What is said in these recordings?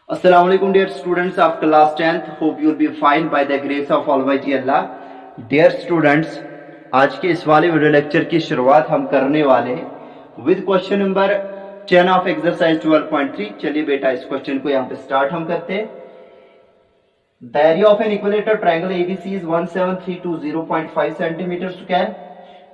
Assalamu alaikum dear students of class 10th. Hope you will be fine by the grace of Almighty Allah. Dear students, आज के इस वाले video lecture की शुरुआत हम करने वाले हैं with question number 10 of exercise 12.3. चलिए बेटा इस क्वेश्चन को यहाँ पे स्टार्ट हम करते हैं. The area of an equilateral triangle ABC is 17320.5 centimeters square.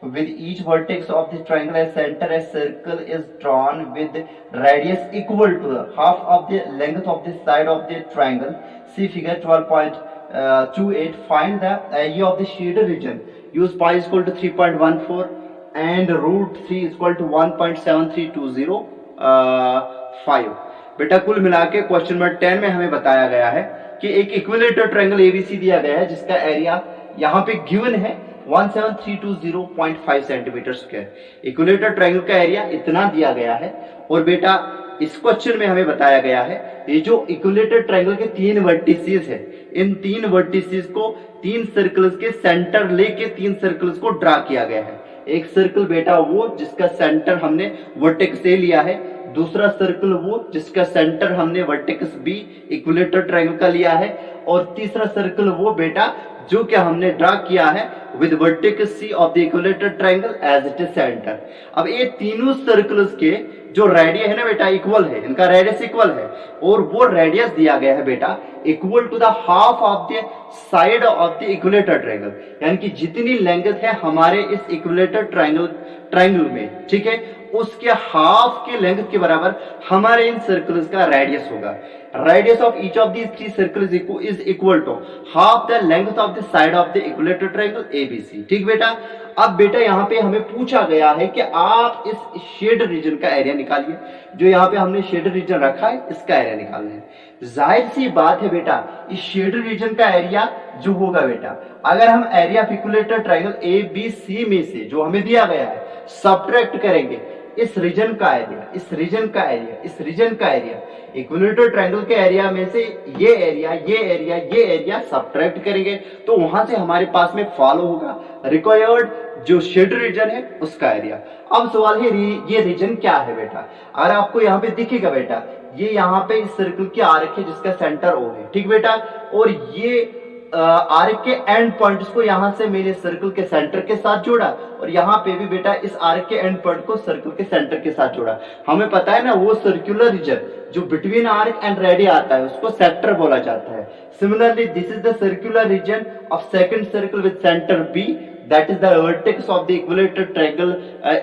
With each vertex of the triangle as center, a circle is drawn with radius equal to half of the length of the side of the triangle. See figure 12.28. Find the area of the shaded region. Use pi is equal to 3.14 and root 3 is equal to 1.73205. बेटा कुल मिला के question number 10 में हमें बताया गया है कि एक इक्विलेटरल ट्रायंगल एबीसी दिया गया है जिसका एरिया यहाँ पे गिवन है 17320.5 सेंटीमीटर स्क्वायर. इक्विलेटरल ट्रायंगल का एरिया इतना दिया गया है और बेटा इस क्वेश्चन में हमें बताया गया है ये जो इक्विलेटरल ट्रायंगल के तीन वर्टिसेस है, इन तीन वर्टिसेस को तीन सर्कल्स के सेंटर लेके तीन सर्कल्स को ड्रा किया गया है. एक सर्कल बेटा वो जिसका सेंटर हमने वर्टेक्स ए लिया है, दूसरा सर्कल वो जिसका सेंटर हमने वर्टेक्स बी इक्विलेटरल ट्रायंगल का लिया है, और तीसरा सर्कल वो बेटा जो कि हमने ड्रा किया है with vertex C of the equilateral triangle as it is centre. अब ये तीनों सर्कल्स के जो रेडियस है ना बेटा इक्वल है, इनका रेडियस इक्वल है और वो रेडियस दिया गया है बेटा equal to the half of the side of the equilateral triangle. यानी कि जितनी लेंथ है हमारे इस इक्विलेटरल ट्रायंगल में, ठीक है, उसके हाफ के लेंथ के बराबर हमारे इन सर्कल्स का रेडियस होगा. Radius of each of these three circles is equal to half the length of the side of the equilateral triangle ABC. ठीक बेटा. अब बेटा यहाँ पे हमें पूछा गया है कि आप इस शेड रीजन का एरिया निकालिए. जो यहाँ पे हमने शेड रीजन रखा है इसका एरिया निकालना है. जाहिर सी बात है बेटा इस शेड रीजन का एरिया जो होगा बेटा, अगर हम area of equilateral triangle A B C में से जो हमें दिया गया है सब्ट्रैक्ट करेंगे इस रीजन का एरिया, इस रीजन का एरिया, इस रीजन का एरिया, इक्विलेटरल ट्रायंगल के एरिया में से ये एरिया, ये एरिया, ये एरिया सब्ट्रैक्ट करेंगे तो वहां से हमारे पास में फॉलो होगा रिक्वायर्ड जो शेड रीजन है उसका एरिया. अब सवाल है ये रीजन क्या है बेटा. अगर आपको यहाँ पे दिखेगा बेटा ये यहाँ पे इस सर्कल की आर्क है जिसका सेंटर ओ है. ठीक बेटा. और ये आर्क के एंड पॉइंट्स को यहां से मैंने सर्कल के सेंटर के साथ जोड़ा और यहाँ पे भी बेटा इस आर्क के एंड पॉइंट को सर्कल के सेंटर के साथ जोड़ा. हमें पता है ना वो सर्कुलर रीजन जो बिटवीन आर्क एंड रेडी आता है उसको सेक्टर बोला जाता है. Similarly this is the circular region of second circle with centre B that is the vertex of the equilateral triangle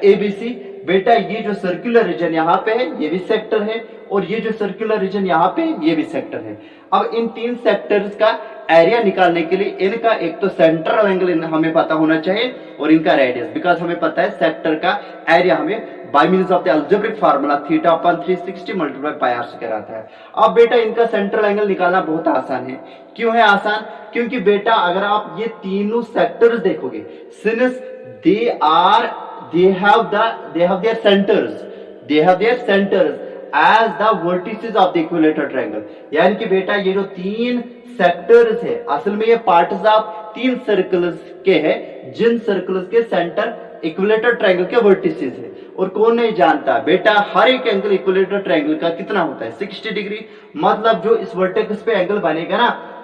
ABC. बेटा ये जो सर्कुलर रीजन यहाँ पे है ये भी सेक्टर है और ये जो सर्कुलर रीजन यहाँ पे ये भी सेक्टर है. अब इन तीन सेक्टर्स का एरिया निकालने के लिए इनका एक तो सेंट्रल एंगल हमें पता होना चाहिए और इनका रेडियस, बिकॉज हमें पता है सेक्टर का एरिया हमें by means of the algebraic formula theta upon 360 multiply pi are square आता है. अब बेटा इनका सेंट्रल एंगल निकालना बहुत आसान है. क्यों है आसान? क्योंकि बेटा अगर आप ये तीनों सेक्टर्स देखोगे since they have their centers as the vertices of the equilateral triangle. यानी कि बेटा ये जो तीन सेक्टर्स है असल में ये पार्ट्स ऑफ तीन सर्कल्स के हैं जिन सर्कल्स के सेंटर इक्विलेटरल ट्रायंगल के वर्टिसेस है. और कौन नहीं जानता बेटा हर एक एंगल इक्विलेटरल ट्रायंगल का कितना होता है 60 डिग्री. मतलब जो इस वर्टेक्स पे एंगल बनेगा ना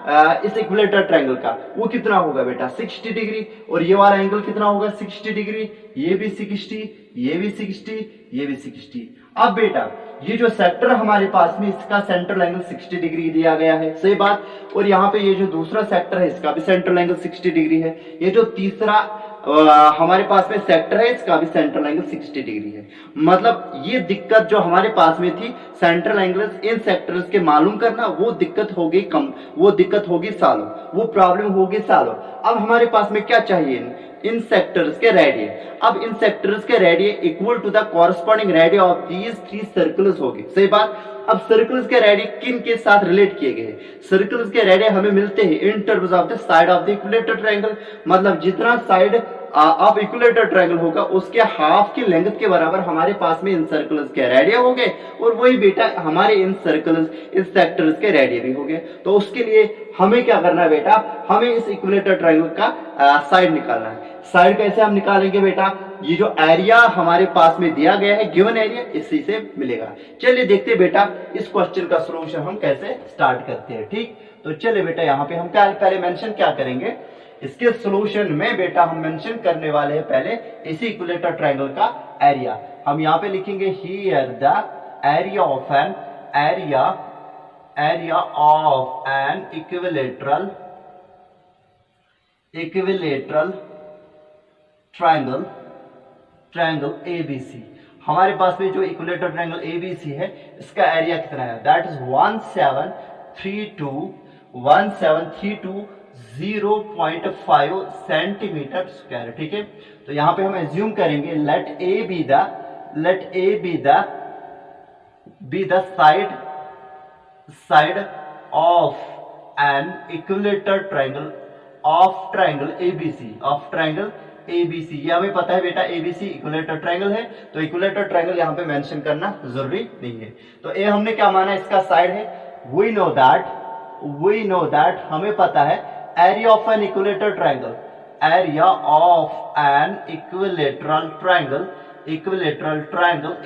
इस इक्विलेटरल ट्रायंगल का वो कितना होगा बेटा 60 डिग्री. और ये वाला एंगल कितना होगा 60 डिग्री, ये भी 60, ये भी 60, ये भी 60. अब बेटा ये जो सेक्टर हमारे पास में इसका सेंट्रल एंगल 60 डिग्री दिया गया है, सही बात. और यहाँ पे ये जो दूसरा सेक्टर है इसका भी सेंट्रल एंगल 60 डिग्री है. ये जो तीसरा हमारे पास में सेक्टर है इसका भी सेंट्रल एंगल 60 डिग्री है. मतलब ये दिक्कत जो हमारे पास में थी सेंट्रल एंगल्स इन सेक्टर्स के मालूम करना वो दिक्कत होगी कम, वो दिक्कत होगी सालों, वो प्रॉब्लम होगी सालों. अब हमारे पास में क्या चाहिए इन सेक्टर्स के रेडियस. अब इन सेक्टर्स के radius equal to the corresponding radius of these three circles होगी, सही बात. अब सर्कल्स के रेडियस किन के साथ रिलेट किए गए? सर्कल्स के रेडियस हमें मिलते हैं in terms of the side of the equilateral triangle. मतलब जितना साइड अब इक्विलेटर ट्रायंगल होगा उसके हाफ की लेंथ के बराबर हमारे पास में इन सर्कल्स के रेडिया हो गए, और वही बेटा हमारे इन सर्कल्स इन सेक्टर्स के रेडिया भी हो गए। तो उसके लिए हमें क्या करना है बेटा, हमें इस इक्विलेटर ट्रायंगल का साइड निकालना है। साइड कैसे हम निकालेंगे बेटा, ये जो एरिया हमारे पास में दिया गया है गिवन एरिया, इसी से मिलेगा। चलिए देखते हैं बेटा इस क्वेश्चन का सॉल्यूशन हम कैसे स्टार्ट करते हैं। ठीक, तो चलिए बेटा यहाँ पे हम क्या पहले मेंशन क्या करेंगे, इसके सॉल्यूशन में बेटा हम मेंशन करने वाले हैं पहले इसी इक्विलेटर ट्रायंगल का एरिया। हम यहाँ पे लिखेंगे here the area of an area of an equilateral triangle ABC। हमारे पास में जो इक्विलेटर ट्रायंगल ABC है इसका एरिया कितना है, दैट इज 1732.5 सेंटीमीटर स्क्वायर। ठीक है, तो यहां पे हम एज्यूम करेंगे late A be the side of an equilateral triangle of triangle ABC। ये हमें पता है बेटा ABC इक्विलेटर ट्रायंगल है, तो इक्विलेटर ट्रायंगल यहाँ पे मेंशन करना जरूरी नहीं है। तो ए हमने क्या माना, इसका साइड है। वी नो दैट हमें पता है area of N equilateral triangle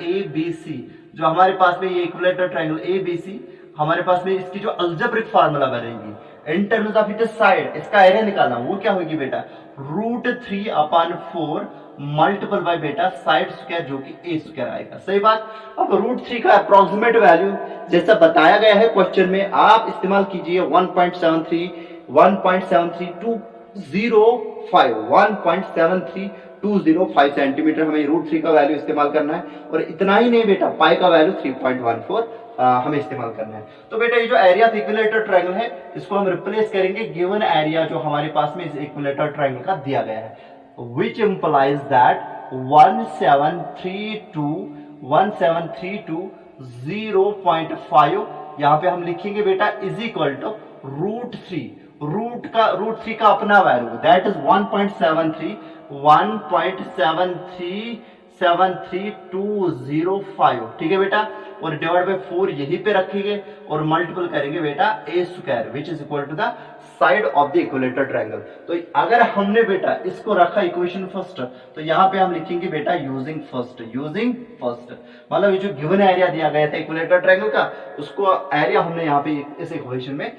ABC, जो हमारे पास में ये इक्विलेटर ट्रायंगल ABC हमारे पास में इसकी जो अलजेब्रिक फार्मूला बनेगी in terms of it side, इसका एरिया निकालना, वो क्या होगी बेटा √3/4 मल्टीपल बाय बेटा साइड स्क्वायर जो कि A स्क्वायर आएगा। सही बात। अब √3 का अप्रोक्सीमेट वैल्यू जैसा बताया गया है क्वेश्चन में, आप इस्तेमाल कीजिए 1.73205 सेंटीमीटर हमें √3 का वैल्यू इस्तेमाल करना है। और इतना ही नहीं बेटा, पाई का वैल्यू 3.14 हमें इस्तेमाल करना है। तो बेटा ये जो एरिया ऑफ इक्विलेटर ट्रायंगल है इसको हम रिप्लेस करेंगे गिवन एरिया जो हमारे पास में इस इक्विलेटर ट्रायंगल का दिया गया है, which implies that 1732.5 यहाँ पे हम लिखेंगे बेटा इज इक्वल टू √3 का अपना वैल्यू दैट इज 1.73205। ठीक है बेटा, और डिवाइड बाय 4 यहीं पे रखेंगे और मल्टीपल करेंगे बेटा A square which is equal to the side of the equilateral triangle. तो अगर हमने बेटा इसको रखा इक्वेशन फर्स्ट, तो यहाँ पे हम लिखेंगे बेटा यूजिंग फर्स्ट, मतलब ये जो गिवन एरिया दिया गया था इक्विलेटर ट्रायंगल का, उसको एरिया हमने यहाँ पे इस इक्वेशन में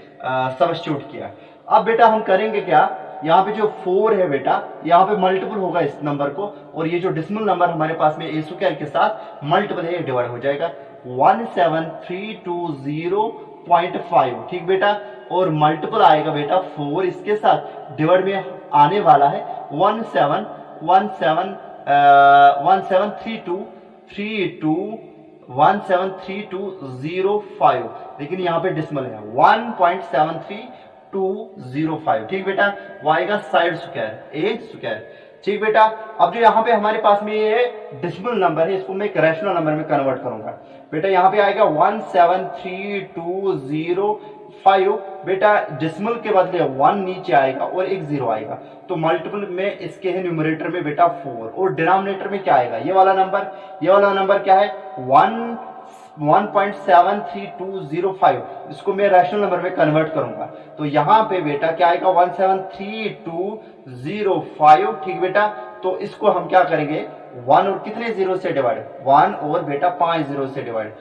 सब्स्टिट्यूट किया। अब बेटा हम करेंगे क्या, यहाँ पे जो 4 है बेटा यहाँ पे मल्टीपल होगा इस नंबर को, और ये जो डिसिमल नंबर हमारे पास में A स्क्वायर के साथ मल्टीपल है, ये डिवाइड हो जाएगा 17320.5। ठीक बेटा, और मल्टीपल आएगा बेटा 4 इसके साथ, डिवाइड में आने वाला है 173205, लेकिन यहाँ पे डिसिमल है 1.73205। ठीक बेटा, वो आएगा साइड स्क्वायर A स्क्वायर। ठीक बेटा, अब जो यहाँ पे हमारे पास में ये डिसिमल नंबर है इसको मैं एक रैशनल नंबर में कन्वर्ट करूंगा। बेटा यहाँ पे आएगा 1732005, बेटा डिसिमल के बदले 1 नीचे आएगा और एक 0 आएगा, तो मल्टीपल में इसके है न्यूमरेटर में बेटा 4, और डिनोमिनेटर में क्या आएगा ये वाला नंबर क्या है 1.73205, इसको मैं रैशनल नंबर में कन्वर्ट करूंगा, तो यहाँ पे बेटा क्या आएगा 1732005। ठीक बेटा, तो इसको हम क्या करेंगे 1 और कितने 0 से डिवाइड, 1 और बेटा 5 0 से डिवाइड,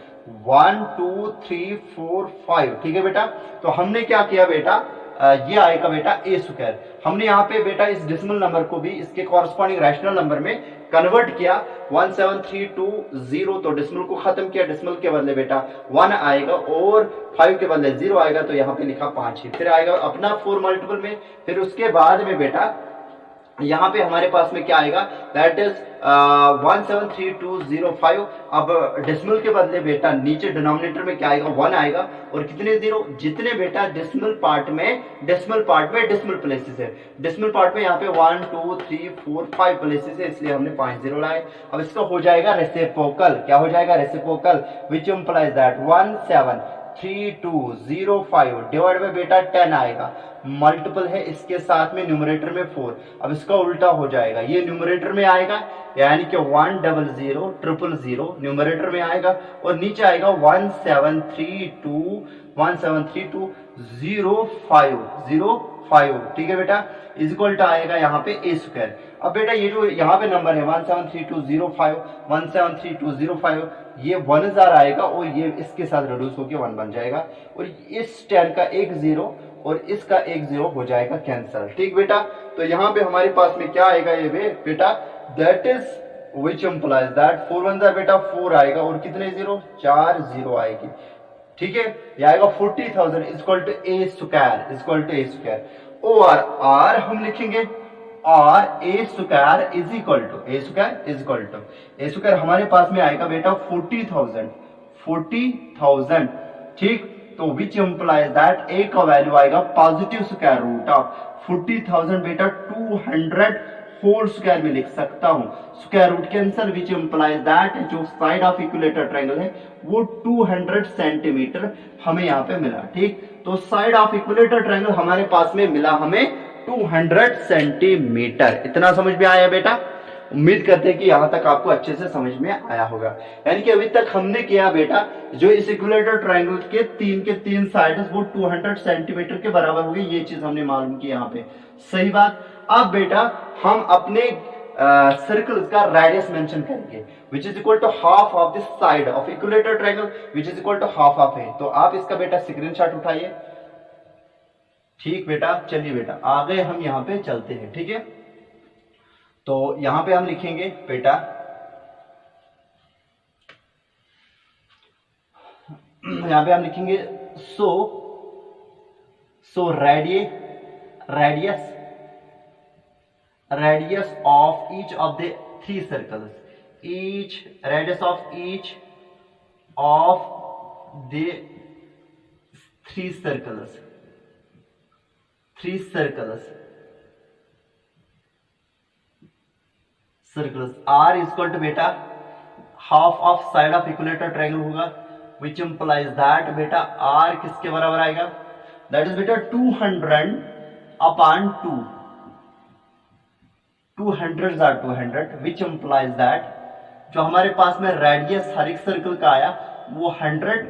1 2 3 4 5। ठीक है बेटा, तो हमने क्या किया बेटा, ये आएगा बेटा A स्क्वायर। हमने यहाँ पे बेटा इस डिसिमल नंबर को भी इसके कॉरस्पॉन्डिंग रैशनल नंबर में कन्वर्ट किया 17320, तो डिसिमल को खत्म किया, डिसिमल के बदले बेटा 1 आएगा और 5 के बदले 0 आएगा, तो यहाँ पे लिखा 5 ही, फिर आएगा अपना 4 मल्टीपल में, फिर उसके बाद में बेटा यहाँ पे हमारे पास में क्या आएगा दैट इज 1732005। अब डेसिमल के बदले बेटा नीचे डिनोमिनेटर में क्या आएगा 1 आएगा, और कितने 0, जितने बेटा डेसिमल पार्ट में डेसिमल प्लेसेस है, डेसिमल पार्ट में यहाँ पे 1 2 3 4 5 प्लेसेस है, इसलिए हमने 5 0 लाए। अब इसका हो जाएगा रेसिप्रोकल, क्या हो जाएगा reciprocal, which implies that 3205 divide by बेटा 10 आएगा, मल्टीपल है इसके साथ में न्यूमरेटर में 4। अब इसका उल्टा हो जाएगा, ये न्यूमरेटर में आएगा यानी कि 1000000 न्यूमरेटर में आएगा और नीचे आएगा 17320505, ठीक है बेटा, इज इक्वल टू आएगा यहाँ पे ए स्क्वायर। अब बेटा ये जो यहाँ पे नंबर है 173205 ये 1000 आएगा और ये इसके साथ रिड्यूस होकर 1 बन जाएगा और इस 10 का एक 0 और इसका एक 0 हो जाएगा कैंसिल, ठीक बेटा। तो यहाँ पे हमारे पास में क्या आएगा ये बेटा, that is which implies that 4 1 बेटा 4 आएगा और कितने 0, 4 0 आएगी, ठीक है। ये आएगा 40,000 इक्वल टू ए स्क्वायर और आर हम लिखेंगे r A square is equal to हमारे पास में आएगा बेटा 40,000, ठीक। तो विच एम्प्लाइज दैट ए का वैल्यू आएगा पॉजिटिव स्क्वायर रूट ऑफ 40,000 बेटा 200 होल स्क्वायर में लिख सकता हूं, square root cancel, which implies that जो साइड ऑफ इक्विलेटर ट्रायंगल है वो 200 सेंटीमीटर हमें यहाँ पे मिला, ठीक। तो साइड ऑफ इक्विलेटर ट्रायंगल हमारे पास में मिला हमें 200 सेंटीमीटर। इतना समझ में आया बेटा? उम्मीद करते हैं कि यहां तक आपको अच्छे से समझ में आया होगा। यानी कि अभी तक हमने किया बेटा, जो इस इक्विलेटर ट्रायंगल के तीन साइड्स वो 200 सेंटीमीटर के बराबर होगी, ये चीज हमने मालूम की यहाँ पे, सही बात। अब बेटा हम अपने सर्कल का रेडियस मेंशन करेंगे which is equal to half of this side of equilateral triangle which is equal to half of a. तो आप इसका बेटा स्क्रीनशॉट उठाइए, ठीक बेटा। चलिए बेटा आगे हम यहाँ पे चलते हैं, ठीक है। तो यहां पे हम लिखेंगे बेटा, यहां पे हम लिखेंगे so radius of each of the three circles, radius of each of the three circles are equal to बेटा half of side of equilateral triangle होगा, विच इंप्लाइज दैट बेटा आर किसके बराबर आएगा, दैट इज बेटा 200 अपॉन 200 विच इंप्लाइज दैट जो हमारे पास में रेडियस हर एक सर्कल का आया वो 100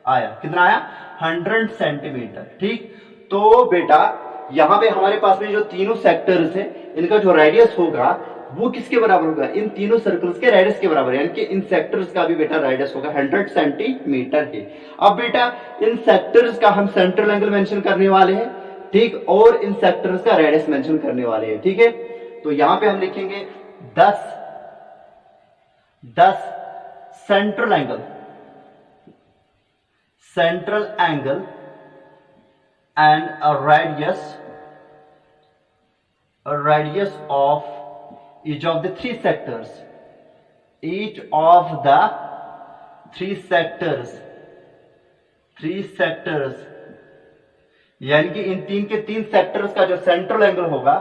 आया, कितना आया 100 सेंटीमीटर, ठीक। तो बेटा यहां पे हमारे पास में जो तीनों सेक्टर्स है इनका जो रेडियस होगा वो किसके बराबर होगा, इन तीनों सर्कल्स के रेडियस के बराबर, यानी कि इन सेक्टर्स का भी बेटा रेडियस होगा 100 सेंटीमीटर है। अब बेटा इन सेक्टर्स का हम सेंट्रल एंगल मेंशन करने वाले हैं, ठीक, और इन सेक्टर्स का रेडियस मेंशन करने वाले हैं, ठीक है। तो यहां पे हम लिखेंगे 10 central angle and radius of each of the three sectors यानी कि इन तीन सेक्टर्स का जो सेंट्रल एंगल होगा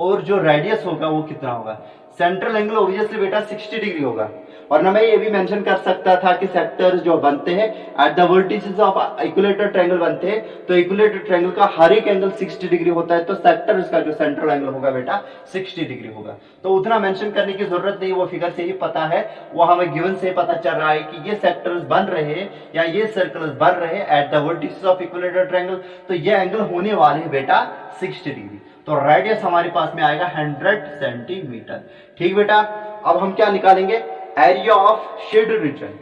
और जो रेडियस होगा वो कितना होगा। सेंट्रल एंगल ऑब्वियसली बेटा 60 डिग्री होगा, और ना मैं ये भी मेंशन कर सकता था कि सेक्टर्स जो बनते हैं at the vertices of equilateral triangle बनते हैं, तो इक्विलेटर ट्रायंगल का हर एक एंगल 60 डिग्री होता है, तो सेक्टर्स का जो सेंट्रल एंगल होगा बेटा 60 डिग्री होगा। तो उतना मेंशन करने की जरूरत नहीं, वो फिगर से ही पता है, वो हमें गिवन से पता चल रहा है कि ये सेक्टर्स बन रहे हैं या ये सर्कल्स बन रहे हैं at the vertices of equilateral triangle, तो ये एंगल होने वाले हैं बेटा 60 डिग्री। तो रेडियस हमारे पास में आएगा 100 सेंटीमीटर, ठीक बेटा। अब हम क्या निकालेंगे, area of shaded reason.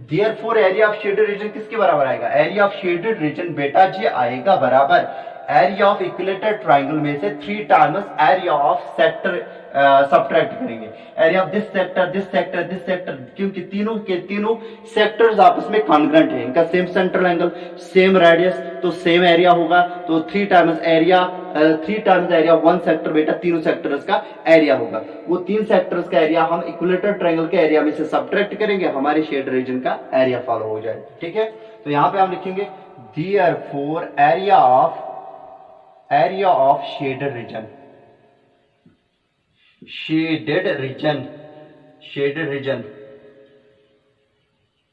Therefore area of shaded reason किसके बराबर आएगा, एरिया ऑफ शेडेड रीजन बेटा जी आएगा बराबर एरिया ऑफ इक्विलेटर ट्रायंगल में से 3 times area of sector subtract करेंगे, एरिया ऑफ दिस सेक्टर, क्योंकि तीनों के तीनों सेक्टर्स आपस में कॉन्ग्रुएंट है, इनका same central angle same radius, तो सेम एरिया होगा, तो 3 टाइम्स एरिया 1 सेक्टर बेटा तीनों सेक्टर्स का एरिया होगा। वो 3 सेक्टर्स का एरिया हम इक्विलेटर ट्रायंगल के एरिया में से सब्ट्रैक्ट करेंगे, हमारे शेड रीजन का एरिया फॉलो हो जाएगा, ठीक है। तो यहां पे हम लिखेंगे therefore area of shaded region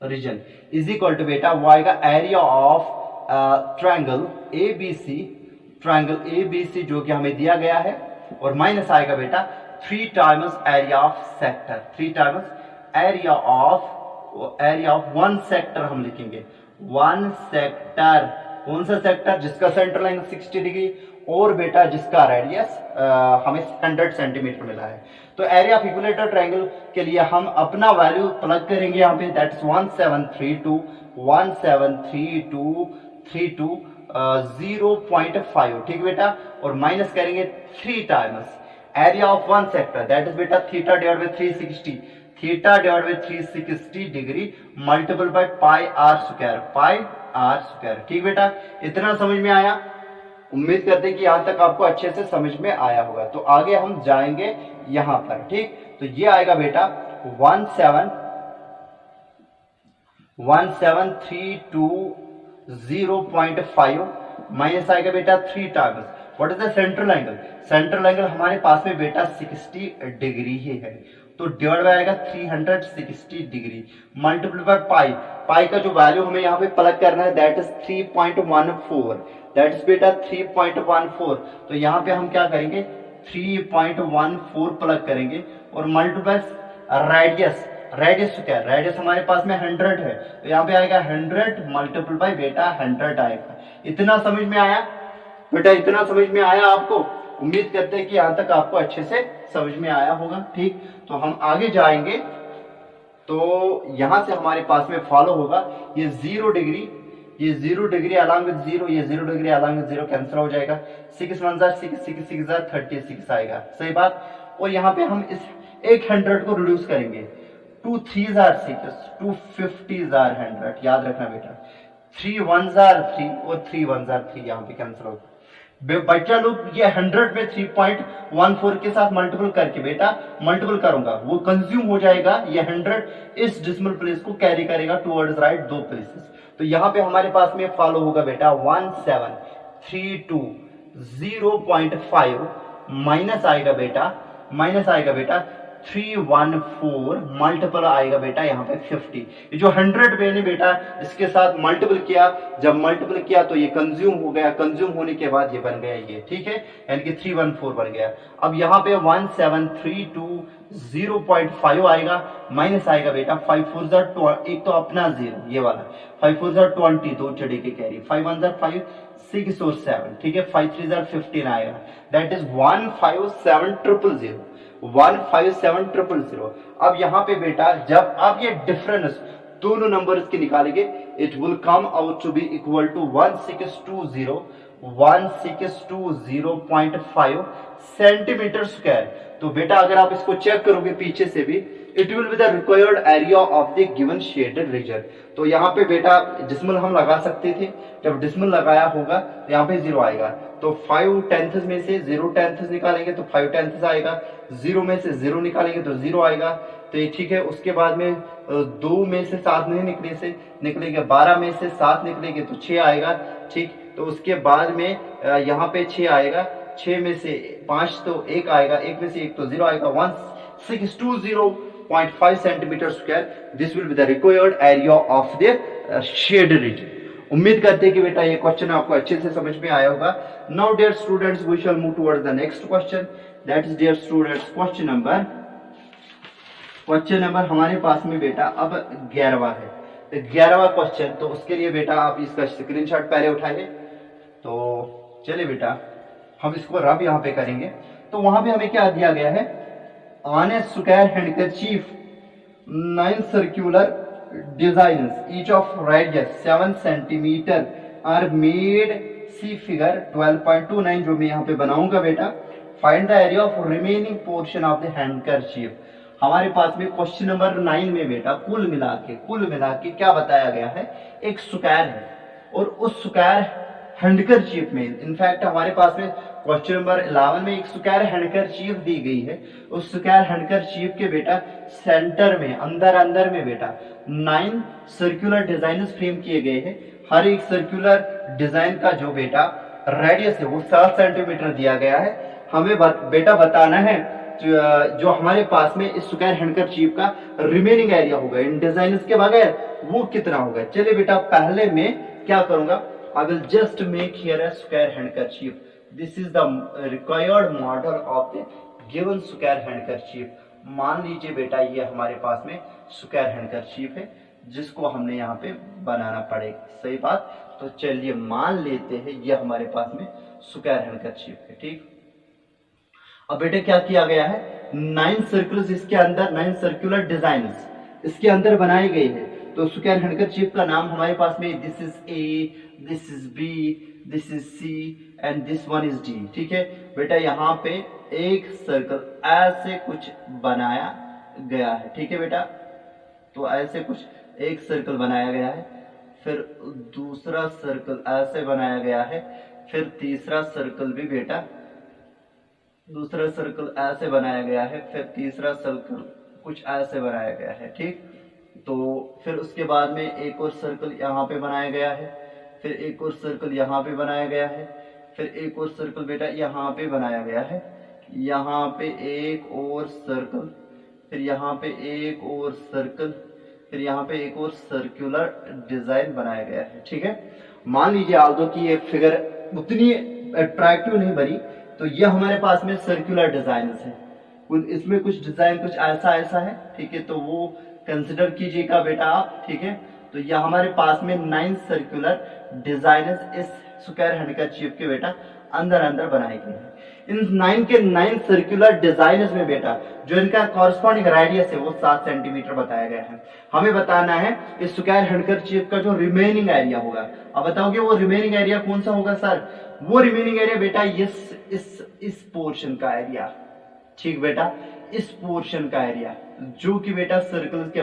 region is equal to बेटा वो आएगा area of triangle A B C जो कि हमें दिया गया है, और माइनस आएगा बेटा 3 times area of sector, 3 times area of one sector हम लिखेंगे, वन सेक्टर। कौन सा सेक्टर? जिसका सेंट्रल एंगल 60 डिग्री और बेटा जिसका रेडियस हमें 100 सेंटीमीटर मिला है। तो एरिया ऑफ इक्विलेटरल ट्रायंगल के लिए हम अपना वैल्यू प्लग करेंगे यहाँ पे, दैट्स 1732 ठीक बेटा, और माइनस करेंगे 3 times area of one sector, that is बेटा theta divide by 360, theta divide by 360 degree multiple by pi are square, ठीक बेटा। इतना समझ में आया? उम्मीद करते हैं कि यहां तक आपको अच्छे से समझ में आया होगा। तो आगे हम जाएंगे यहां पर, ठीक। तो ये आएगा बेटा 17320.5 माइनस आएगा बेटा 3 times what is the central angle, central angle हमारे पास में बेटा 60 डिग्री ही है, तो डिवाइड बाय आएगा 360 डिग्री मल्टीप्लाई बाय पाई, पाई का जो वैल्यू हमें यहाँ पे प्लग करना है दैट इज 3.14, दैट इज बेटा 3.14। तो यहाँ पे हम क्या करेंगे 3.14 प्लग करेंगे और मल्टीप्लाई रेडियस स्क्वायर, रेडियस हमारे पास में 100 है, तो यहाँ पे आएगा 100 मल्टीप्लाई बाय बेटा 100 आएगा। इतना समझ में आया बेटा? इतना समझ में आया आपको? उम्मीद करते हैं कि यहां तक आपको अच्छे से समझ में आया होगा, ठीक। तो हम आगे जाएंगे, तो यहां से हमारे पास में फॉलो होगा ये 0 डिग्री, ये 0 डिग्री अलॉन्ग विद 0, ये 0 डिग्री अलॉन्ग विद 0 कैंसिल हो जाएगा, 6 1 6 6 6 36 आएगा, सही बात। और यहाँ पे हम इस 100 को रिड्यूस करेंगे, 2 3 6 2 50 100, याद रखना बेटा, 3 1 3 और 3 1 3 यहाँ पे कैंसिल होगा। बच्चा लोग ये 100 में 3.14 के साथ मल्टीपल करके बेटा मल्टीपल करूंगा, वो कंज्यूम हो जाएगा, ये 100 इस डिसिमल प्लेस को कैरी करेगा टुवर्ड्स राइट 2 प्लेसेस। तो यहाँ पे हमारे पास में फॉलो होगा बेटा 1732.5 माइनस आएगा बेटा 314 मल्टीपल आएगा बेटा यहाँ पे 50। ये जो 100 मैंने बेटा इसके साथ मल्टीपल किया, जब मल्टीपल किया तो ये कंज्यूम हो गया, कंज्यूम होने के बाद ये बन गया ये, ठीक है, यानी कि 314 बन गया। अब यहाँ पे 1732.5 आएगा, माइनस आएगा बेटा 5 4 एक तो अपना 0 ये वाला, 5 4 20 दो चढ़े के कैरी, 5 1 5 6 और 7, ठीक है, 5 3 15 आएगा, दैट इज 157,000। अब यहाँ पे बेटा जब आप ये डिफरेंस दोनों नंबर्स के निकालेंगे, it will come out to be equal to 1620.5 centimetre square. तो बेटा अगर आप इसको चेक करोगे पीछे से भी, it will be the required area of the given shaded region. तो यहाँ पे बेटा डिसिमल हम लगा सकते थे, जब डिसिमल लगाया होगा तो यहाँ पे 0 आएगा, तो 5/10 में से 0/10 निकालेंगे तो 5/10 आएगा, 0 में से 0 निकालेंगे तो 0 आएगा, तो ये ठीक है। उसके बाद में 2 में से 7 नहीं निकलेंगे, 12 में से 7 निकलेंगे तो 6 आएगा, ठीक। तो उसके बाद में यहाँ पे 6 आएगा, 6 में से 5 तो 1 आएगा, 1 में से 1 तो 0 आएगा, 1620.5 centimetre square. This will be the required area of the shaded region. उम्मीद करते हैं कि बेटा ये क्वेश्चन आपको अच्छे से समझ में आया होगा। Now dear students we shall move towards the next question, that is dear students question number हमारे पास में बेटा अब 11वां है, तो 11वां क्वेश्चन। तो उसके लिए बेटा आप इसका स्क्रीनशॉट पहले उठाइए। तो चलिए बेटा हम इसको रब यहाँ पे करेंगे। तो वहां पे हमें क्या दिया गया है, on A square handkerchief 9 circular designs each of radius 7 centimeter are made, see figure 12.29 जो मैं यहाँ पे बनाऊंगा बेटा। Find the area of remaining portion of the handkerchief. हमारे पास में क्वेश्चन नंबर 9 में बेटा कुल मिला के क्या बताया गया है, एक स्क्वायर है और उस स्क्वायर हैंडकरचीफ में, इनफैक्ट हमारे पास में क्वेश्चन नंबर 11 में एक स्क्वायर हैंडकरचीफ दी गई है। उस स्क्वायर हैंडकरचीफ के बेटा सेंटर में अंदर में बेटा 9 सर्कुलर डिजाइन फ्रेम किए गए हैं। हर एक सर्कुलर डिजाइन का जो बेटा रेडियस है वो 7 सेंटीमीटर दिया गया है। हमें बेटा बताना है जो हमारे पास में इस स्क्वायर हैंडकरचीफ का रिमेनिंग एरिया होगा इन डिजाइनर्स के बगैर, वो कितना होगा। चलिए बेटा, पहले मैं क्या करूंगा, I will just make here a square handkerchief. This is the required model of the given square handkerchief. मान लीजिए बेटा, ये हमारे पास में स्क्वायर हैंडकरचीफ है जिसको हमने यहाँ पे बनाना पड़ेगा, सही बात। तो चलिए मान लेते हैं ये हमारे पास में स्क्वायर हैंडकरचीफ है, ठीक। अब बेटे क्या किया गया है, 9 सर्कल्स इसके अंदर, 9 सर्कुलर डिजाइन्स इसके अंदर बनाए गए हैं। तो स्क्वायर हैंडकरचीफ का नाम हमारे पास में this is A, this is B, this is C and this one is D, ठीक है बेटा। यहाँ पे एक सर्कल ऐसे कुछ बनाया गया है, ठीक है बेटा। तो ऐसे कुछ एक सर्कल बनाया गया है, फिर दूसरा सर्कल ऐसे बनाया गया है, फिर तीसरा सर्कल भी बेटा, दूसरा सर्कल ऐसे बनाया गया है, फिर तीसरा सर्कल कुछ ऐसे बनाया गया है, ठीक। तो फिर उसके बाद में एक और सर्कल यहाँ पे बनाया गया है, फिर एक और सर्कल यहाँ पे बनाया गया है, फिर एक और सर्कल बेटा यहाँ पे बनाया गया है, यहाँ पे एक और सर्कल, फिर यहाँ पे एक और सर्कल, फिर यहाँ पे एक और सर्कुलर डिजाइन बनाया गया है, ठीक है। मान लीजिए आल्दो की ये फिगर उतनी अट्रैक्टिव नहीं बनी, तो ये हमारे पास में सर्कुलर डिजाइन है, इसमें कुछ डिजाइन कुछ ऐसा ऐसा है, ठीक है। तो वो कंसिडर कीजिएगा बेटा आप, ठीक है। तो ये हमारे पास में 9 सर्कुलर डिजाइन इस स्क्वायर हैंडकरचीफ के बेटा अंदर अंदर बनाए गए हैं। इन 9 के 9 सर्कुलर डिजाइनर्स में बेटा जो इनका कॉरस्पॉन्डिंग रेडियस है वो 7 सेंटीमीटर बताया गया है। हमें बताना है इस स्क्वायर हैंडकरचीफ का जो रिमेनिंग एरिया होगा। अब बताओगे वो रिमेनिंग एरिया कौन सा होगा सर? वो रिमेनिंग एरिया बेटा इस पोर्शन का एरिया, ठीक बेटा, इस पोर्शन का एरिया जो कि बेटा सर्कल्स के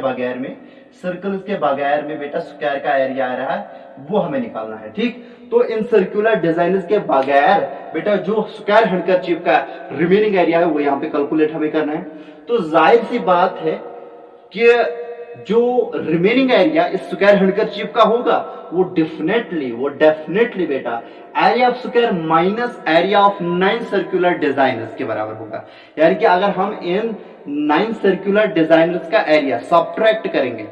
बगैर में बेटा स्क्वायर का एरिया आ रहा है, वो हमें निकालना है, ठीक। तो इन सर्कुलर डिजाइनर्स के बगैर बेटा जो स्क्वायर हैंडकरचीफ का रिमेनिंग एरिया है वो यहाँ पे कैलकुलेट हमें करना है। तो जाहिर सी बात है कि जो रिमेनिंग एरिया इस स्क्वायर हैंडकरचीफ का होगा वो डेफिनेटली बेटा area of square minus area of 9 circular designers के बराबर होगा। यानी कि अगर हम इन 9 सर्कुलर डिजाइनर्स का एरिया सब्ट्रैक्ट करेंगे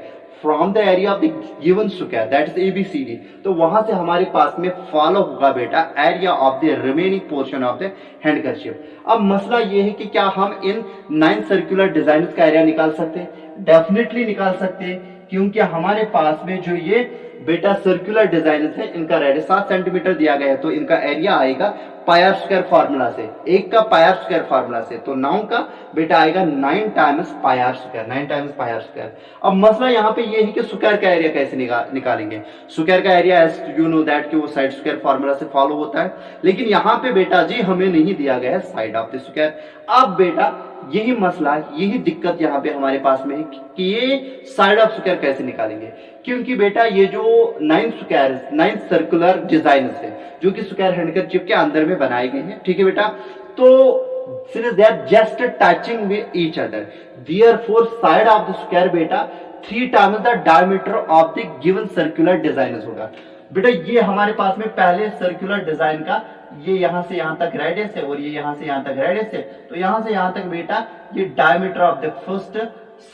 from the area of the given square that is ABCD, तो वहां से हमारे पास में फॉलो होगा बेटा area of the remaining portion of the handkerchief. अब मसला ये है कि क्या हम इन 9 सर्कुलर डिजाइनर्स का एरिया निकाल सकते हैं? डेफिनेटली निकाल सकते हैं, क्योंकि हमारे पास में जो ये बेटा सर्कुलर डिजाइनर्स है इनका रेडियस 7 सेंटीमीटर दिया गया है, तो इनका एरिया आएगा पाई आर स्क्वायर फार्मूला से, एक का पाई आर स्क्वायर फार्मूला से, तो 9 का बेटा आएगा 9 टाइम्स पाई आर स्क्वायर। अब मसला यहाँ पे ये है कि स्क्वायर का एरिया कैसे निकालेंगे। स्क्वायर का एरिया यू नो दैट कि वो साइड स्क्वायर फार्मूला से फॉलो होता है, लेकिन यहाँ पे बेटा जी हमें नहीं दिया गया है साइड ऑफ द स्क्वायर। अब बेटा यही मसला, यही दिक्कत यहाँ पे हमारे पास में है कि ये साइड ऑफ स्क्वायर कैसे निकालेंगे, क्योंकि बेटा ये जो 9 सर्कुलर डिजाइन्स है जो कि स्क्वायर हैंडकरचीफ के अंदर में बनाए गए हैं, ठीक है बेटा। तो since they are just touching with each other, therefore side of the square बेटा 3 times the diameter of the given circular design होगा। बेटा ये हमारे पास में पहले सर्कुलर डिजाइन का ये यहां से यहां तक रेडियस है और ये यहां से यहां तक रेडियस है, तो यहां से यहां तक बेटा ये diameter of the first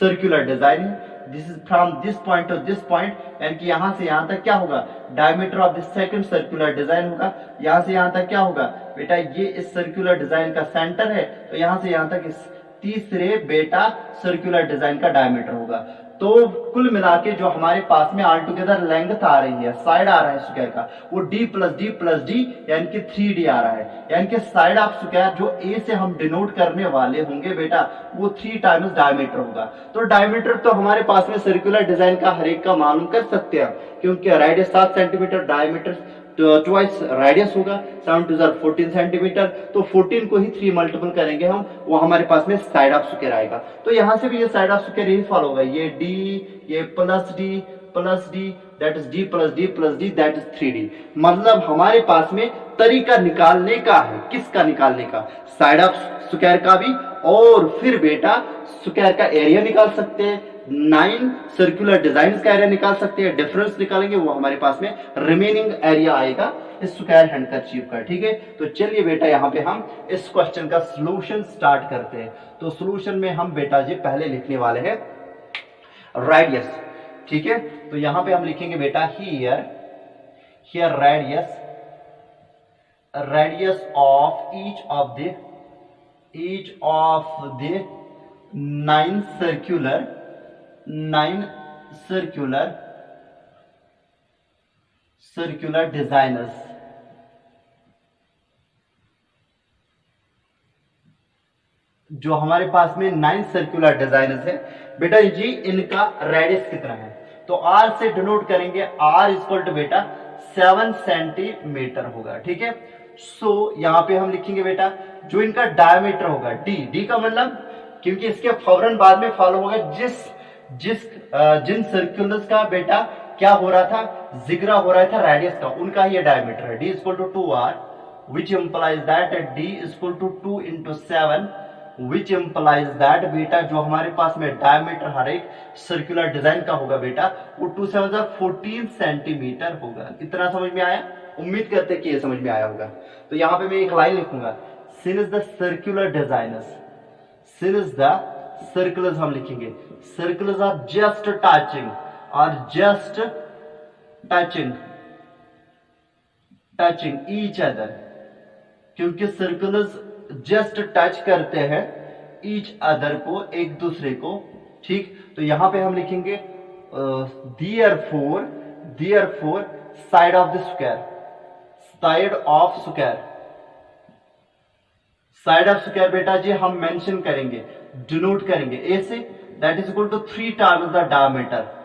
circular design है। This is from this point to this point, यानी कि यहां से यहां तक क्या होगा diameter of the second circular design होगा। यहां से यहां तक क्या होगा बेटा, ये इस सर्कुलर डिजाइन का सेंटर है, तो यहां से यहां तक इस तीसरे बेटा सर्कुलर डिजाइन का डायमीटर होगा। तो कुल मिला के जो हमारे पास में ऑल टुगेदर लेंथ आ रही है, साइड आ रहा है स्क्वायर का, वो d प्लस डी यानी कि 3d आ रहा है। यानी कि साइड ऑफ स्क्वायर जो a से हम डिनोट करने वाले होंगे बेटा वो 3 टाइम्स डायमीटर होगा। तो डायमीटर तो हमारे पास में सर्कुलर डिजाइन का हर एक का मालूम कर सकते हैं, क्योंकि radius 7 centimetre, diameter twice radius होगा, 7 टू 14 सेंटीमीटर, तो 14 को ही 3 मल्टीपल करेंगे हम, वो हमारे पास में साइड ऑफ स्क्वायर आएगा। तो यहां से भी ये साइड ऑफ स्क्वायर यही फॉलो होगा, ये d, ये plus D that is d plus D that is 3d। मतलब हमारे पास में तरीका निकालने का है, किसका निकालने का, साइड ऑफ स्क्वायर का भी, और फिर बेटा स्क्वायर का एरिया निकाल सकते हैं, 9 सर्कुलर डिजाइन का एरिया निकाल सकते हैं। डिफरेंस निकालेंगे वो हमारे पास में रिमेनिंग एरिया आएगा इस स्क्वायर हैंडकरचीफ का। ठीक है, तो चलिए बेटा यहाँ पे हम इस क्वेश्चन का सॉल्यूशन स्टार्ट करते हैं। तो सॉल्यूशन में हम बेटा जी पहले लिखने वाले हैं रेडियस। ठीक है, तो यहां पे हम लिखेंगे बेटा here radius of each of the 9 circular designers. जो हमारे पास में 9 सर्कुलर डिजाइनर्स है बेटा जी, इनका रेडियस कितना है? तो आर से डिनोट करेंगे, आर इक्वल टू बेटा 7 सेंटीमीटर होगा। ठीक है, सो यहां पे हम लिखेंगे बेटा जो इनका डायमीटर होगा डी का मतलब, क्योंकि इसके फौरन बाद में फॉलो होगा जिन सर्कुलर्स का बेटा क्या हो रहा था, जिक्र हो रहा था रेडियस का, उनका ही डायमीटर है। D equal to 2r which implies that D equal to 2 into 7 which implies that बेटा जो हमारे पास में डायमीटर हर एक सर्कुलर डिजाइन का होगा बेटा वो 2 7 14 सेंटीमीटर होगा। इतना समझ में आया? उम्मीद करते कि ये समझ में आया होगा। तो यहां पे मैं एक लाइन लिखूंगा, since the circular designers, since the circulars हम लिखेंगे, circulars are just touching each other, क्योंकि सर्कुलर्स जस्ट टच करते हैं ईच अदर को, एक दूसरे को। ठीक, तो यहां पे हम लिखेंगे देयरफॉर साइड ऑफ स्क्वायर बेटा जी हम मेंशन करेंगे, डिनोट करेंगे ए से, that is equal to 3 times the diameter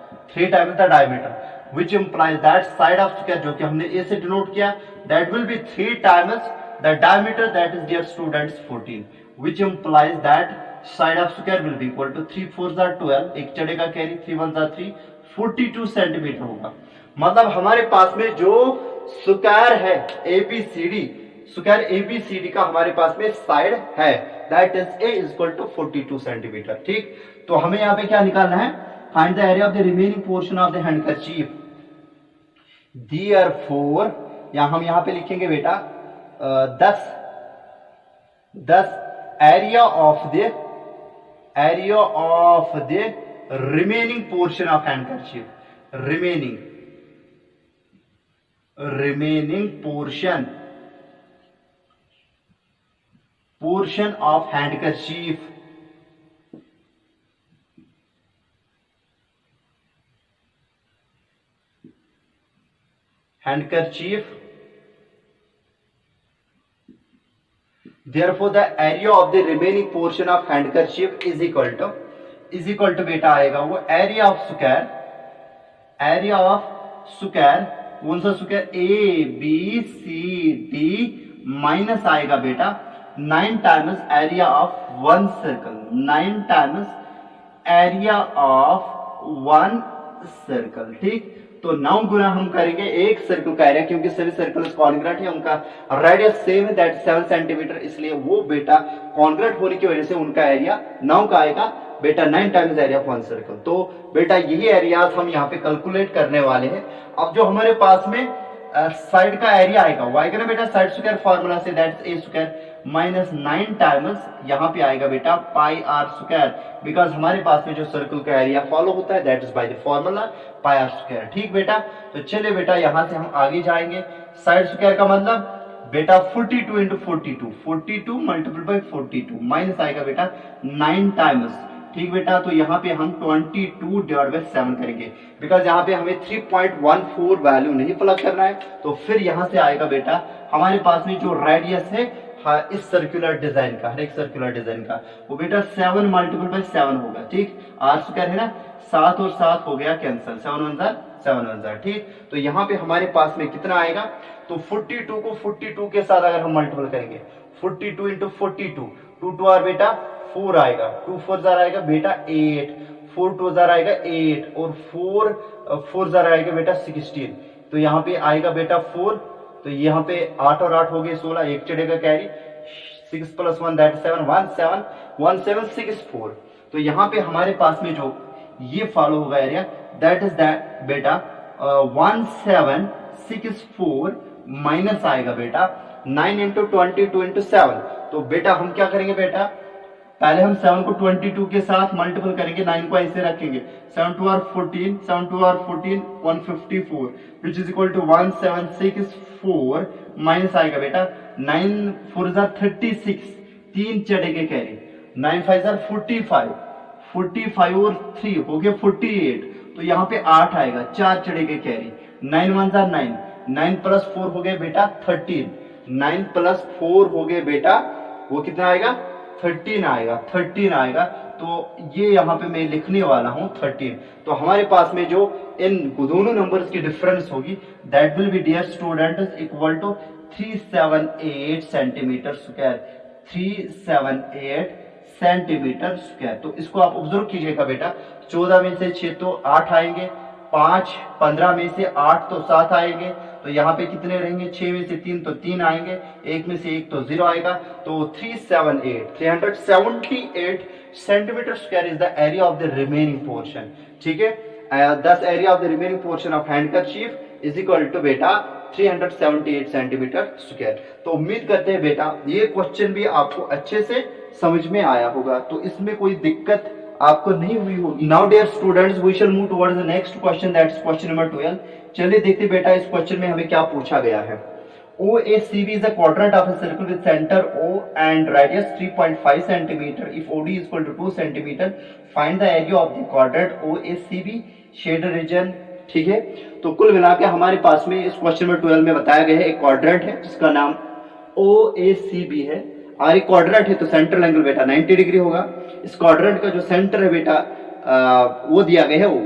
which implies that side of square जो कि हमने ए से डिनोट किया, that will be 3 times the diameter, that is dear students 14, which implies that side of square will be equal to 3 4s are 12, एक चढ़ेगा carry, 3 1s are 3, 42 centimetre होगा। मतलब हमारे पास में जो स्क्वायर है स्क्वायर एबीसीडी का हमारे पास में साइड है, that is A equal to 42 centimetre. ठीक, तो हमें यहाँ पे क्या निकालना है? Find the area of the remaining portion of the handkerchief. Therefore हम यहाँ पे लिखेंगे बेटा 10 area of the remaining portion of handkerchief, remaining portion of handkerchief. Therefore the area of the remaining portion of handkerchief is equal to बेटा आएगा वो area of square कौन सा square? A B C D minus आएगा बेटा 9 times area of one circle. ठीक, तो 9 गुना हम करेंगे एक सर्कल का एरिया, क्योंकि सभी सर्कल्स कॉन्ग्रेट है, उनका रेडियस सेम है, दैट 7 सेंटीमीटर, इसलिए वो बेटा कॉन्ग्रेट होने की वजह से उनका एरिया 9 का आएगा बेटा 9 times area of one circle. तो बेटा यही एरियाज हम यहाँ पे कैलकुलेट करने वाले हैं। अब जो हमारे पास में साइड का एरिया आएगा वो आएगा ना बेटा साइड स्क्वायर फॉर्मूला से, that A square minus 9 times यहाँ पे आएगा बेटा पाई आर स्क्वायर, बिकॉज हमारे पास में जो सर्कल का एरिया फॉलो होता है that is by the formula pi are square. ठीक बेटा, तो चलिए बेटा यहां से हम आगे जाएंगे। साइड स्क्वायर का मतलब बेटा 42 इंटू 42 मल्टीपल बाई 42 माइनस आएगा बेटा 9 टाइम्स। ठीक बेटा, तो यहाँ पे हम 22 डिवाइड बाई 7 करेंगे, बिकॉज यहाँ पे हमें 3.14 वैल्यू नहीं प्लग करना है। तो फिर यहाँ से आएगा बेटा हमारे पास में जो रेडियस है इस सर्कुलर डिजाइन का, हर एक सर्कुलर डिजाइन का, वो बेटा 7 मल्टीपल बाई 7 होगा। ठीक, आर स्क्वायर है ना, 7 और 7 हो गया कैंसिल, 7 1 जार। ठीक, तो यहाँ पे हमारे पास में कितना आएगा? तो 42 को 42 के साथ अगर हम मल्टीपल करेंगे, 42 इंटू 42, 2 2 आर बेटा 4 आएगा, 2 4 जार आएगा बेटा 8, 4 2 जार आएगा 8 और 4 4 जार आएगा बेटा 16। तो यहाँ पे आएगा बेटा 4, तो यहाँ पे 8 और 8 हो गए 16, एक चढ़ेगा कैरी, 6 + 1 दैट 7, 1764। तो यहाँ पे हमारे पास में जो ये फॉलो होगा एरिया, दैट इज दैट बेटा 1764 माइनस आएगा बेटा 9 इंटू 22 इंटू 7। तो बेटा हम क्या करेंगे बेटा, पहले हम 7 को 22 के साथ मल्टीपल करेंगे, 9 को ऐसे रखेंगे, 7 2 r 14, 7 2 r 14, 154 which is equal to 1764 minus आएगा बेटा 9 4 जार 36, 3 चढ़ेंगे कैरी, 9 5 जार 45, 45 और 3 हो गए 48, तो यहाँ पे 8 आएगा, 4 चढ़ेंगे कैरी, 9 1 जार 9, 9 प्लस 4 हो गए बेटा 13, 9 प्लस 4 हो गए बेटा वो कितना आएगा 13 आएगा, 13 आएगा। तो ये यहाँ पे मैं लिखने वाला हूं 13। तो हमारे पास में जो इन दोनों नंबर्स की डिफरेंस होगी that will be dear students equal to 378 centimetre square, 378 centimetre square. तो इसको आप ऑब्जर्व कीजिएगा बेटा, 14 में से 6 तो 8 आएंगे, 5 15 में से 8 तो 7 आएंगे, तो यहाँ पे कितने रहेंगे, 6 में से 3 तो 3 आएंगे, 1 में से 1 तो 0 आएगा, तो 378 centimetre square is the area of the remaining portion. ठीक है, thus area of the remaining portion of handkerchief is equal to बेटा 378 सेंटीमीटर स्क्वायर। तो उम्मीद करते हैं बेटा ये क्वेश्चन भी आपको अच्छे से समझ में आया होगा, तो इसमें कोई दिक्कत आपको नहीं हुई होगी। Now dear students we shall move towards the next question, that is question number 12। चलिए देखते बेटा इस क्वेश्चन में हमें क्या पूछा गया है। OACB is a quadrant of a circle with center O and radius 3.5 centimeter. If OD is equal to 2 centimeter, find the area of the quadrant OACB shaded region। ठीक है, तो कुल मिला के हमारे पास में इस क्वेश्चन नंबर 12 में बताया गया है एक क्वाड्रेंट है जिसका नाम OACB है, और एक क्वाड्रेंट है तो सेंट्रल एंगल बेटा 90 डिग्री होगा। इस क्वाड्रेंट का जो सेंटर है बेटा वो दिया गया है O,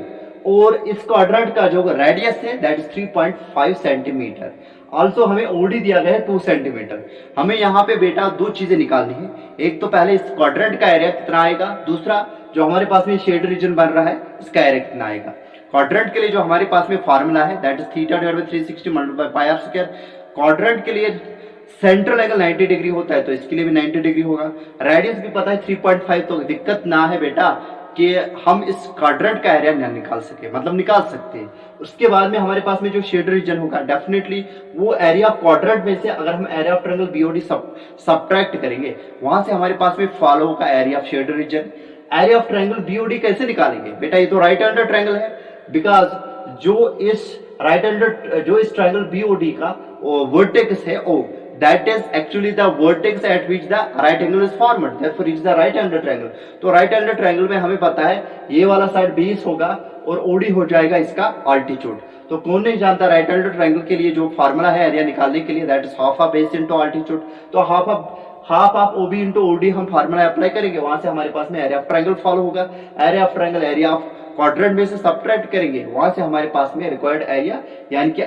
और इस क्वाड्रेंट का जो रेडियस है दैट इज 3.5 सेंटीमीटर। ऑल्सो हमें ओडी दिया गया है 2 सेंटीमीटर। हमें यहाँ पे बेटा दो चीजें निकालनी है, एक तो पहले इस क्वाड्रेंट का एरिया कितना आएगा, दूसरा जो हमारे पास में शेड रीजन बन रहा है इसका एरिया कितना आएगा। क्वाड्रेंट के लिए जो हमारे पास में फार्मूला है that is theta divided by 360 multiply pi are square. Quadrant के लिए सेंट्रल एंगल 90 डिग्री होता है तो इसके लिए भी 90 डिग्री होगा। रेडियस भी पता है 3.5, तो दिक्कत ना है बेटा कि हम इस क्वाड्रेंट का एरिया न निकाल सके, मतलब निकाल सकते हैं। उसके बाद में हमारे पास में जो शेड रीजन होगा डेफिनेटली वो एरिया ऑफ क्वाड्रेंट में से अगर हम area of triangle BOD subtract करेंगे वहां से हमारे पास में फॉलो होगा area of shade region. Area of triangle BOD कैसे निकालेंगे बेटा, ये तो राइट हैंडेड ट्रायंगल है, बिकॉज जो इस ट्रायंगल बीओडी का वर्टेक्स है ओ, that is actually the vertex at which the right angle is formed, therefore it is the right angle triangle। तो right angle triangle में हमें पता है ये वाला साइड 20 होगा और OD हो जाएगा इसका अल्टीट्यूड। तो कौन नहीं जानता राइट एंगल ट्रायंगल के लिए जो फार्मूला है एरिया निकालने के लिए that is half of base into altitude. तो half of OB into OD हम फार्मूला अप्लाई करेंगे, वहां से हमारे पास में एरिया ऑफ ट्रायंगल फॉलो होगा। Area of triangle area of quadrant में से सब्ट्रैक्ट करेंगे, वहां से हमारे पास में रिक्वायर्ड एरिया यानी कि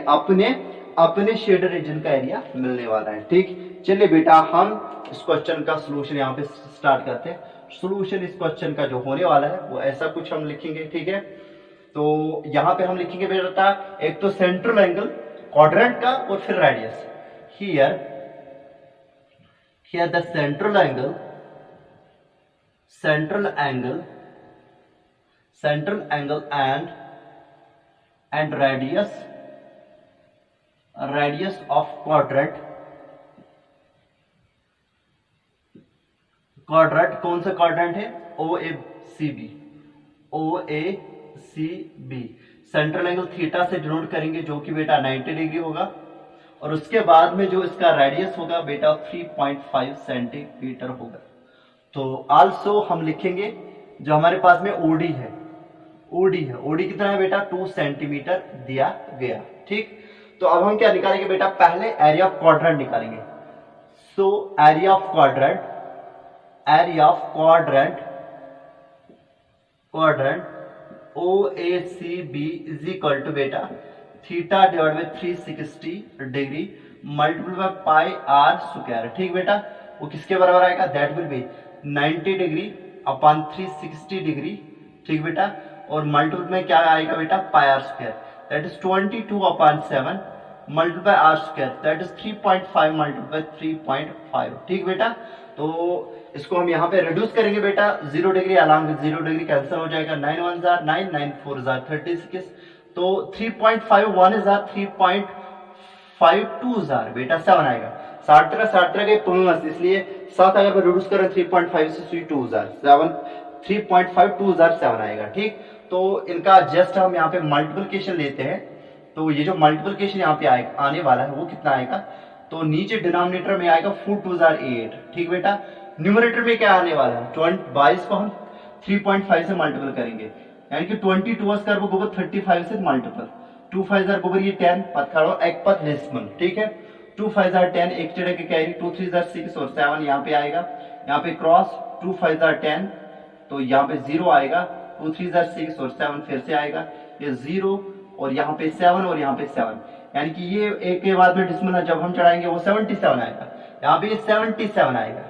अपने शेड रीजन का एरिया मिलने वाला है। ठीक, चलिए बेटा हम इस क्वेश्चन का सॉल्यूशन यहाँ पे स्टार्ट करते हैं। सॉल्यूशन इस क्वेश्चन का जो होने वाला है वो ऐसा कुछ हम लिखेंगे। ठीक है, तो यहाँ पे हम लिखेंगे बेटा एक तो सेंट्रल एंगल क्वाड्रेंट का और फिर radius. Here the central angle and radius of quadrant कौन सा क्वाड्रेंट है OACB। सेंट्रल एंगल थीटा से डिनोट करेंगे जो कि बेटा 90 डिग्री होगा, और उसके बाद में जो इसका रेडियस होगा बेटा 3.5 सेंटीमीटर होगा। तो आल्सो हम लिखेंगे जो हमारे पास में OD है, OD कितना है बेटा 2 सेंटीमीटर दिया गया। ठीक, तो अब हम क्या निकालेंगे बेटा, पहले एरिया ऑफ क्वाड्रेंट निकालेंगे। So area of quadrant OACB is equal to बेटा theta divide by 360 degree multiply by pi are square. ठीक बेटा, वो किसके बराबर आएगा, that will be 90 degree upon 360 degree. ठीक बेटा, और मल्टीप्लाई में क्या आएगा बेटा pi are square, that is 22/7 multiplied r square, that is 3.5 multiplied 3.5। ठीक बेटा, तो इसको हम यहाँ पे रिड्यूस करेंगे बेटा, 0 degree along with 0 degree cancel हो जाएगा, 9 1 जार 9, 9 4 जार 36, तो 3.51 जार 3.52 जार बेटा 7 आएगा। 60 के प्लस, इसलिए 7 अगर मैं रिड्यूस करें 3.5 से 2 जार 7, 3.52 जार 7 आएगा। ठीक, तो इनका जस्ट हम यहाँ पे मल्टीप्लिकेशन लेते हैं, तो ये जो मल्टीप्लिकेशन यहाँ पे आने वाला है वो कितना आएगा, तो नीचे डिनोमिनेटर में आएगा 4 2 जार 8। ठीक बेटा, न्यूमरेटर में क्या आने वाला है, 22 को हम 3.5 से मल्टीपल करेंगे, यानी कि 22 कर वो गोबर 35 से मल्टीपल, 2 5 जार गोबर ये 10 पद खड़ो एक पद डेसिमल। ठीक है, 2 5 जार 10 एक चढ़े के कैरी, 2 3 जार 6 और 7 यहाँ पे आएगा, यहाँ पे क्रॉस 2 5 जार 10, तो यहाँ पे 0 आएगा, 2 3 जार 6 और 7 फिर से आएगा, ये 0 और यहाँ पे 7 और यहाँ पे 7, यानी कि ये एक के बाद में डिसिमल जब हम चढ़ाएंगे वो 77 आएगा, यहाँ पे ये 77 आएगा।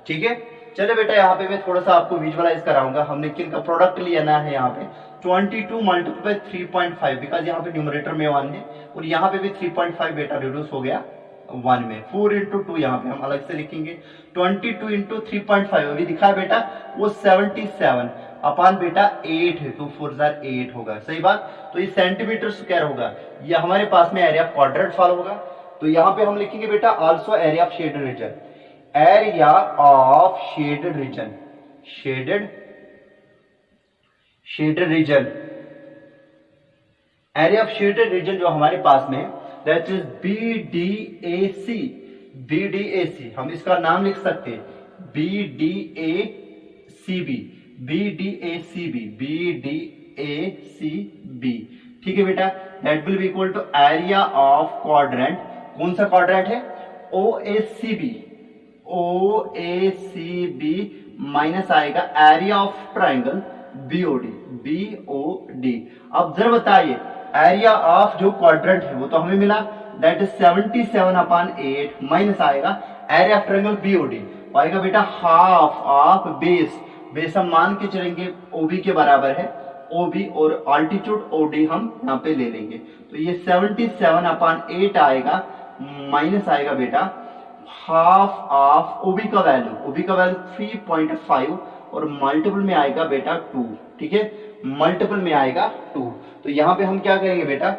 ठीक है, चले बेटा यहाँ पे मैं थोड़ा सा आपको विजुअलाइज कराऊंगा, हमने किन का प्रोडक्ट लिया है यहाँ पे 22 मल्टीप्लाई 3.5, बिकॉज यहाँ पे न्यूमरेटर में 1 है और यहाँ पे भी 3.5 बेटा रिड्यूस हो गया 1 में, 4 इंटू 2 यहाँ पे हम अलग से लिखेंगे, 22 इंटू 3.5 अभी दिखा है बेटा वो 77 अपान बेटा 8 है, 2 4 जार 8 होगा, सही बात। तो ये सेंटीमीटर स्क्वायर होगा, ये हमारे पास में एरिया ऑफ क्वाड्रेंट फॉलो होगा, तो यहाँ पे हम लिखेंगे बेटा also area of shaded reason, area of shaded reason, shaded region, area of shaded reason जो हमारे पास में दैट इज BDAC, BDAC हम इसका नाम लिख सकते हैं BDACB, BDACB। ठीक है बेटा, that will be equal to area of quadrant, कौन सा क्वाड्रेंट है, OACB माइनस आएगा एरिया ऑफ ट्राइंगल BOD। अब जरा बताइए एरिया ऑफ जो क्वाड्रेंट है वो तो हमें मिला, दैट इज 77 अपान 8 माइनस आएगा एरिया ऑफ ट्राइंगल BOD, आएगा बेटा हाफ ऑफ बेस हम मान के चलेंगे OB के बराबर है, OB और अल्टीट्यूड OD हम यहाँ पे ले लेंगे, तो ये 77 अपान 8 आएगा माइनस आएगा बेटा हाफ ऑफ OB का वैल्यू 3.5 और मल्टीपल में आएगा बेटा 2। ठीक है, मल्टीपल में आएगा 2, तो यहाँ पे हम क्या करेंगे बेटा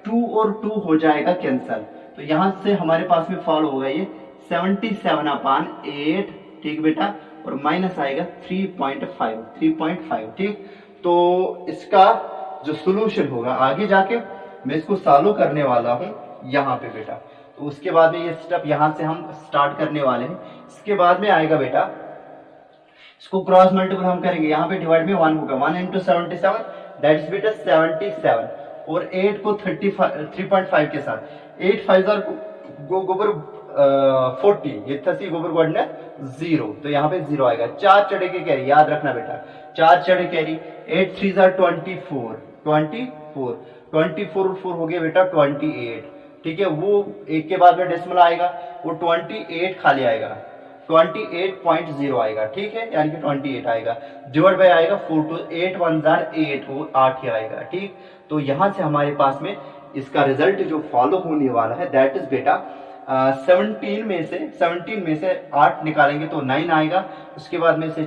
2 और 2 हो जाएगा कैंसल, तो यहाँ से हमारे पास में फॉलो होगा ये 77 अपान 8। ठीक बेटा, और माइनस आएगा 3.5। ठीक, तो इसका जो सोल्यूशन होगा आगे जाके मैं इसको सॉल्व करने वाला हूं यहाँ पे बेटा, तो उसके बाद में ये स्टेप यहाँ से हम स्टार्ट करने वाले हैं। इसके बाद में आएगा बेटा इसको क्रॉस मल्टीपल हम करेंगे, यहाँ पे डिवाइड में 1 होगा, 1 इंटू 77 दैट इज बेटा 77 और 8 को 3.5 के साथ 8 5 गोबर 40, ये 30 गोबर बढ़ना 0, तो यहाँ पे 0 आएगा। 4 चढ़े के कैरी याद रखना बेटा, 4 चढ़े कैरी, 8 3 24 4 हो गया बेटा 28। ठीक है, वो एक के बाद में डेसिमल आएगा वो 28 खाली आएगा, 28.0 आएगा। ठीक है, यानी कि 28 आएगा, डिवाइड बाय आएगा 4 to 8 1 जार 8, वो 8 ही आएगा। ठीक, तो यहां से हमारे पास में इसका रिजल्ट जो फॉलो होने वाला है दैट इज बेटा 17 में से 8 निकालेंगे तो 9 आएगा, उसके बाद में से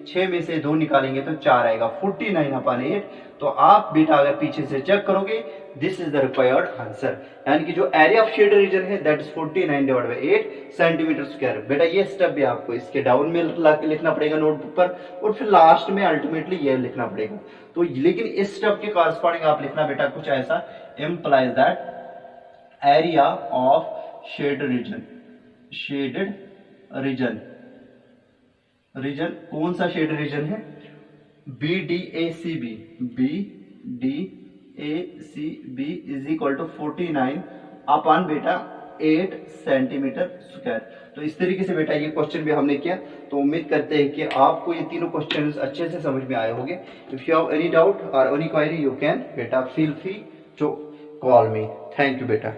6 में से 2 निकालेंगे तो 4 आएगा, 49 अपॉन 8। तो आप बेटा अगर पीछे से चेक करोगे this is the required answer, यानी कि जो एरिया ऑफ शेड रीजन है that is 49 divide by 8 centimetre square. बेटा ये स्टेप भी आपको इसके डाउन में लिखना पड़ेगा नोटबुक पर, और फिर लास्ट में अल्टीमेटली ये लिखना पड़ेगा। तो लेकिन इस स्टेप के कॉरस्पॉन्डिंग आप लिखना बेटा कुछ ऐसा, implies that area of shaded region कौन सा शेडेड रीजन है, BDACB is equal to 49 upon बेटा 8 सेंटीमीटर स्क्वायर। तो इस तरीके से बेटा ये क्वेश्चन भी हमने किया, तो उम्मीद करते हैं कि आपको ये तीनों क्वेश्चंस अच्छे से समझ में आए होंगे। If you have any doubt और एनी क्वेरी यू कैन बेटा feel free to call me. Thank you बेटा।